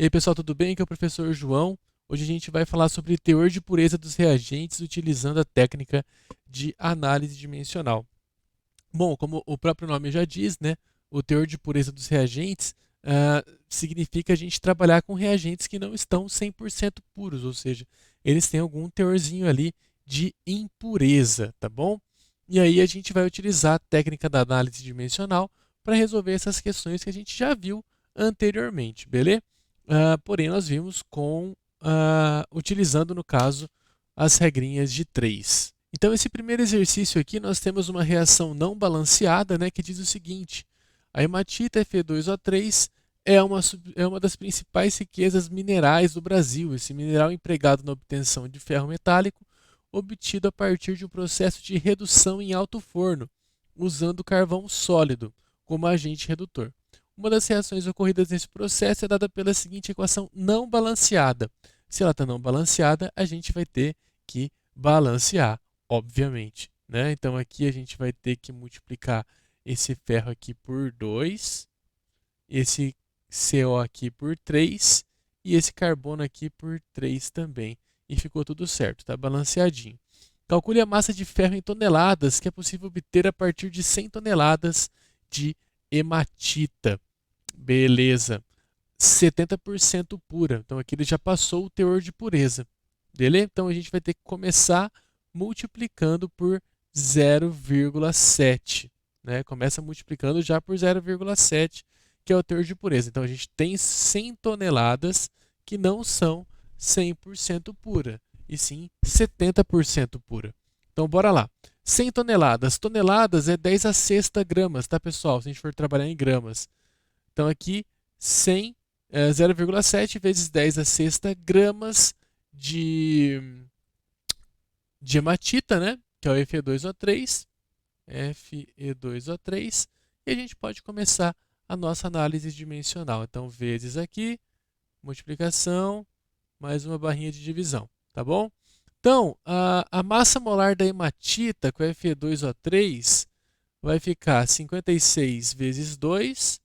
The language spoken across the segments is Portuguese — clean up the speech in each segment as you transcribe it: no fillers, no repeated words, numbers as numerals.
E aí, pessoal, tudo bem? Aqui é o professor João. Hoje a gente vai falar sobre teor de pureza dos reagentes utilizando a técnica de análise dimensional. Bom, como o próprio nome já diz, né, o teor de pureza dos reagentes significa a gente trabalhar com reagentes que não estão 100% puros, ou seja, eles têm algum teorzinho ali de impureza, tá bom? E aí a gente vai utilizar a técnica da análise dimensional para resolver essas questões que a gente já viu anteriormente, beleza? Porém, nós vimos utilizando, no caso, as regrinhas de 3. Então, esse primeiro exercício aqui, nós temos uma reação não balanceada, né, que diz o seguinte: a hematita Fe2O3 é uma das principais riquezas minerais do Brasil. Esse mineral é empregado na obtenção de ferro metálico, obtido a partir de um processo de redução em alto forno, usando carvão sólido como agente redutor. Uma das reações ocorridas nesse processo é dada pela seguinte equação não balanceada. Se ela está não balanceada, a gente vai ter que balancear, obviamente, né? Então aqui a gente vai ter que multiplicar esse ferro aqui por 2, esse CO aqui por 3 e esse carbono aqui por 3 também. E ficou tudo certo, está balanceadinho. Calcule a massa de ferro em toneladas que é possível obter a partir de 100 toneladas de hematita. Beleza. 70% pura. Então aqui ele já passou o teor de pureza. Beleza? Então a gente vai ter que começar multiplicando por 0,7. Né? Começa multiplicando já por 0,7, que é o teor de pureza. Então a gente tem 100 toneladas que não são 100% pura, e sim 70% pura. Então bora lá. 100 toneladas. Toneladas é 10 a sexta gramas, tá, pessoal? Se a gente for trabalhar em gramas. Então aqui 100, 0,7 vezes 10 a sexta gramas de, de hematita, né? Que é o Fe2O3. Fe2O3. E a gente pode começar a nossa análise dimensional. Então, vezes aqui, multiplicação, mais uma barrinha de divisão, tá bom? Então, a massa molar da hematita com Fe2O3 vai ficar 56 vezes 2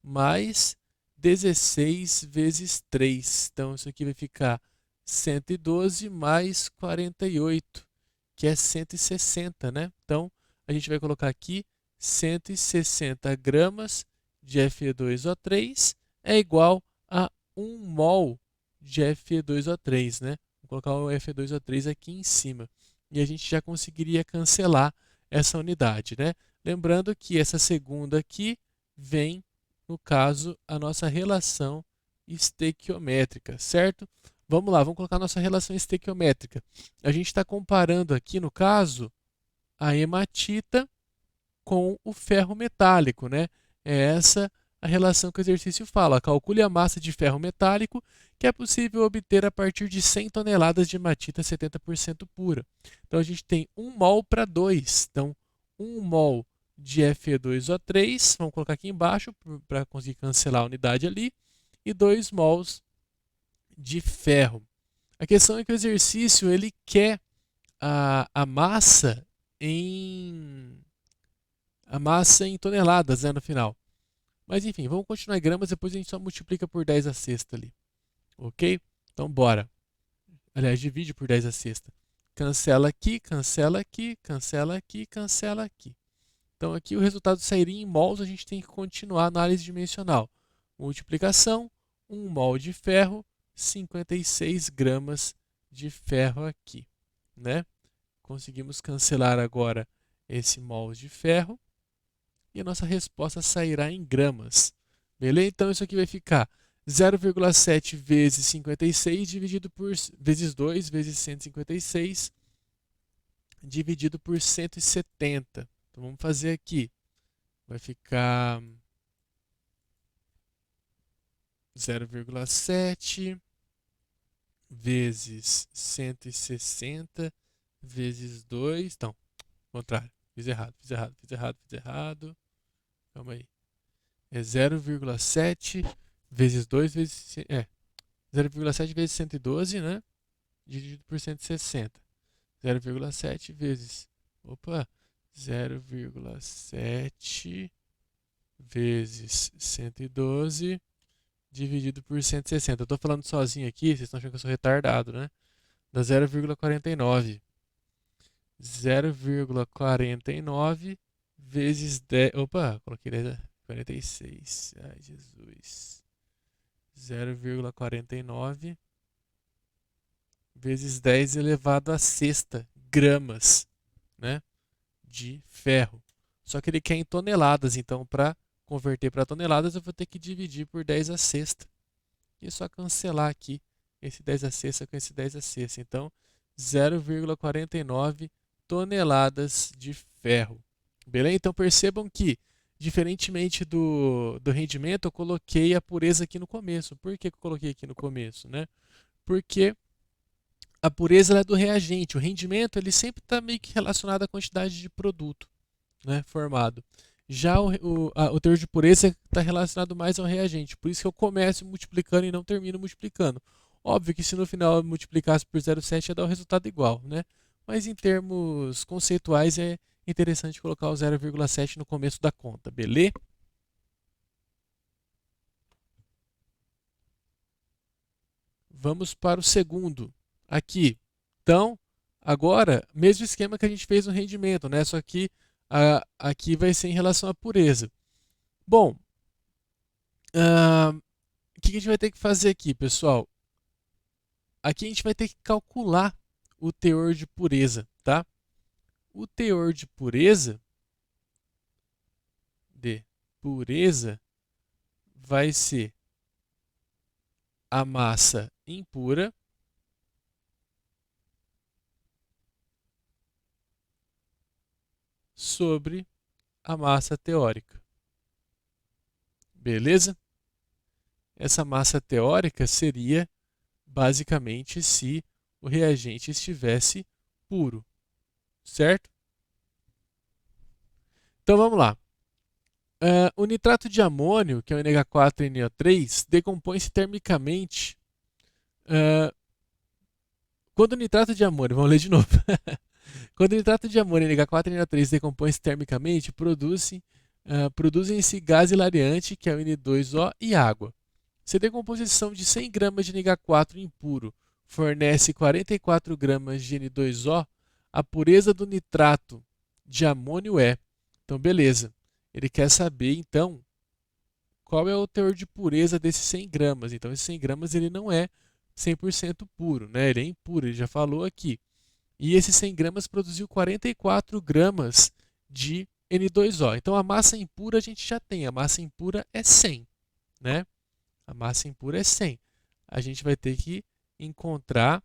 mais 16 vezes 3. Então, isso aqui vai ficar 112 mais 48, que é 160, né? Então, a gente vai colocar aqui 160 gramas de Fe2O3 é igual a 1 mol de Fe2O3, né? Vou colocar o Fe2O3 aqui em cima. E a gente já conseguiria cancelar essa unidade, né? Lembrando que essa segunda aqui vem, no caso, a nossa relação estequiométrica, certo? Vamos lá, vamos colocar a nossa relação estequiométrica. A gente está comparando aqui, no caso, a hematita com o ferro metálico, né? É essa a relação que o exercício fala. Calcule a massa de ferro metálico que é possível obter a partir de 100 toneladas de hematita 70% pura. Então a gente tem 1 mol para 2. Então, 1 mol de Fe2O3, vamos colocar aqui embaixo para conseguir cancelar a unidade ali, e 2 mols de ferro. A questão é que o exercício ele quer a massa em toneladas, né, no final. Mas enfim, vamos continuar em gramas, depois a gente só multiplica por 10 a sexta ali. Ok? Então bora. Aliás, divide por 10 a sexta. Cancela aqui, cancela aqui, cancela aqui, cancela aqui. Então aqui o resultado sairia em mols, a gente tem que continuar a análise dimensional. Multiplicação, 1 mol de ferro, 56 gramas de ferro aqui, né? Conseguimos cancelar agora esse mol de ferro e a nossa resposta sairá em gramas. Beleza? Então isso aqui vai ficar 0,7 vezes 56 dividido por vezes 2 vezes 156 dividido por 170. Então vamos fazer aqui. Vai ficar 0,7 vezes 160 vezes 2. Não, contrário. Fiz errado, fiz errado, fiz errado, fiz errado. Calma aí. É 0,7 vezes 2 vezes... 0,7 vezes 112, né? Dividido por 160. 0,7 vezes... Opa! 0,7 vezes 112 dividido por 160. Eu estou falando sozinho aqui, vocês estão achando que eu sou retardado, né? Dá 0,49. 0,49 vezes 10. Opa, coloquei 10, 46. Ai, Jesus. 0,49 vezes 10 elevado a sexta gramas, né, de ferro. Só que ele quer em toneladas, então para converter para toneladas eu vou ter que dividir por 10 a sexta. E é só cancelar aqui esse 10 a sexta com esse 10 a sexta. Então, 0,49 toneladas de ferro. Beleza? Então percebam que, diferentemente do rendimento, eu coloquei a pureza aqui no começo. Por que eu coloquei aqui no começo, né? Porque a pureza ela é do reagente. O rendimento ele sempre está meio que relacionado à quantidade de produto, né, formado. Já o teor de pureza está relacionado mais ao reagente. Por isso que eu começo multiplicando e não termino multiplicando. Óbvio que se no final eu multiplicasse por 0,7 ia dar o resultado igual, né? Mas em termos conceituais é interessante colocar o 0,7 no começo da conta, beleza? Vamos para o segundo. Aqui. Então, agora, mesmo esquema que a gente fez no rendimento, né? Só que aqui vai ser em relação à pureza. Bom, o que a gente vai ter que fazer aqui, pessoal? Aqui a gente vai ter que calcular o teor de pureza, tá? O teor de pureza vai ser a massa impura sobre a massa teórica. Beleza? Essa massa teórica seria basicamente se o reagente estivesse puro, certo? Então vamos lá. O nitrato de amônio, que é o NH4NO3, decompõe-se termicamente. Quando o nitrato de amônio, vamos ler de novo. Quando o nitrato de amônio e NH4NO3 decompõem-se termicamente, produzem-se gás hilariante, que é o N2O, e água. Se a decomposição de 100 gramas de NH4 impuro fornece 44 gramas de N2O, a pureza do nitrato de amônio é. Então, beleza. Ele quer saber, então, qual é o teor de pureza desses 100 gramas. Então, esses 100 gramas ele não é 100% puro, né? Ele é impuro, ele já falou aqui. E esses 100 gramas produziu 44 gramas de N2O. Então, a massa impura a gente já tem. A massa impura é 100, né? A massa impura é 100. A gente vai ter que encontrar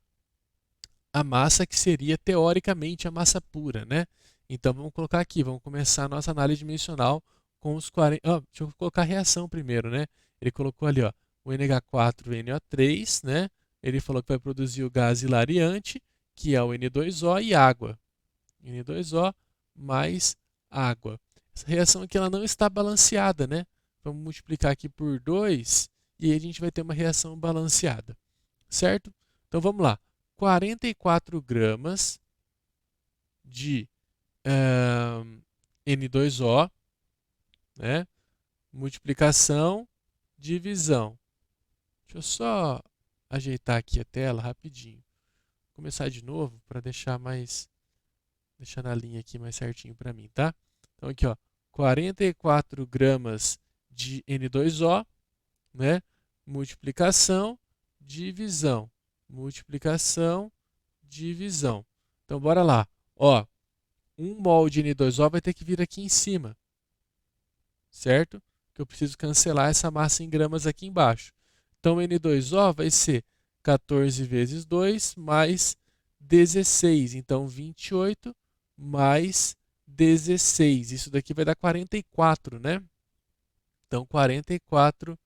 a massa que seria teoricamente a massa pura, né? Então vamos colocar aqui, vamos começar a nossa análise dimensional com os 40. Deixa eu colocar a reação primeiro, né? Ele colocou ali, ó, o NH4NO3, né? Ele falou que vai produzir o gás hilariante, que é o N2O e água. N2O mais água. Essa reação aqui ela não está balanceada, né? Vamos multiplicar aqui por 2 e aí a gente vai ter uma reação balanceada, certo? Então vamos lá. 44 gramas de N2O, né? Multiplicação, divisão. Deixa eu só ajeitar aqui a tela rapidinho. Vou começar de novo para deixar na linha aqui mais certinho para mim, tá? Então aqui, ó, 44 gramas de N2O, né? Multiplicação, divisão. Multiplicação, divisão. Então bora lá. Ó, 1 mol de N2O vai ter que vir aqui em cima, certo? Que eu preciso cancelar essa massa em gramas aqui embaixo. Então N2O vai ser 14 vezes 2 mais 16. Então 28 mais 16. Isso daqui vai dar 44, né? Então 44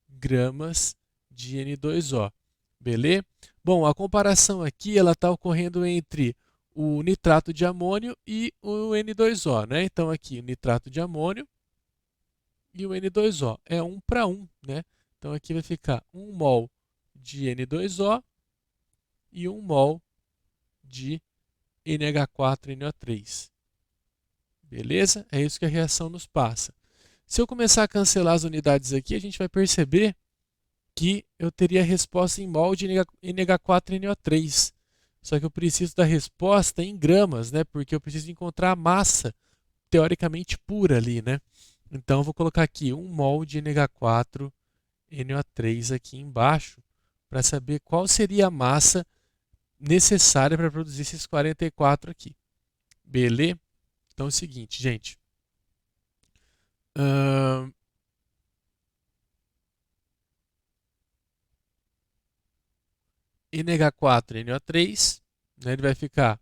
gramas de N2O. Beleza? Bom, a comparação aqui ela está ocorrendo entre o nitrato de amônio e o N2O, né? Então aqui o nitrato de amônio e o N2O é 1 para 1, né? Então aqui vai ficar 1 mol de N2O e 1 mol de NH4NO3. Beleza? É isso que a reação nos passa. Se eu começar a cancelar as unidades aqui, a gente vai perceber que eu teria a resposta em mol de NH4NO3. Só que eu preciso da resposta em gramas, né? Porque eu preciso encontrar a massa teoricamente pura ali, né? Então eu vou colocar aqui 1 mol de NH4NO3 aqui embaixo para saber qual seria a massa necessária para produzir esses 44 aqui. Beleza? Então é o seguinte, gente. NH4NO3, né, ele vai ficar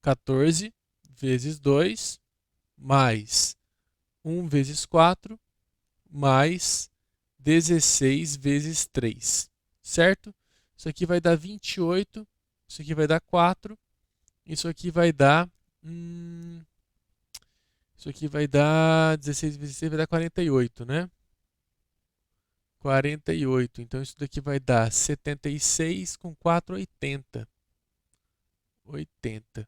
14 vezes 2 mais 1 vezes 4 mais 16 vezes 3, certo? Isso aqui vai dar 28, isso aqui vai dar 4, isso aqui vai dar... isso aqui vai dar 16 vezes 6 vai dar 48, né? 48. Então isso daqui vai dar 76 com 4, 80. 80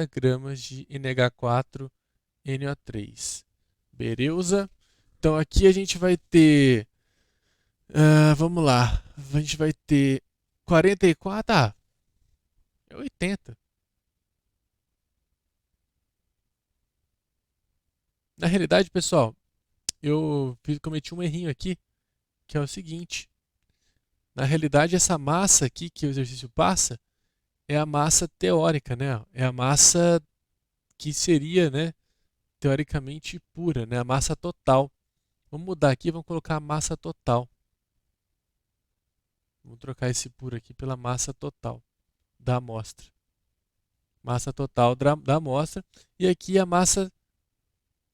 gramas de NH4NO3. Beleza? Então aqui a gente vai ter... vamos lá. A gente vai ter 44. Ah, é 80. Na realidade, pessoal, eu cometi um errinho aqui, que é o seguinte. Na realidade, essa massa aqui que o exercício passa é a massa teórica, né? É a massa que seria, né, teoricamente pura, né? A massa total. Vamos mudar aqui, vamos colocar a massa total. Vamos trocar esse puro aqui pela massa total da amostra. Massa total da amostra. E aqui a massa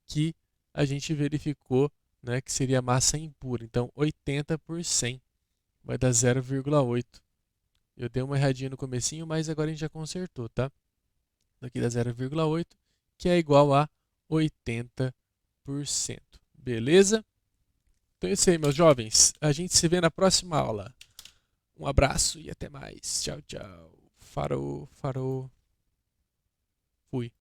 que a gente verificou, né, que seria a massa impura. Então, 80 por 100 vai dar 0,8. Eu dei uma erradinha no comecinho, mas agora a gente já consertou, tá? Daqui dá 0,8, que é igual a 80%. Beleza? Então é isso aí, meus jovens. A gente se vê na próxima aula. Um abraço e até mais. Tchau, tchau. Farou, farou. Fui.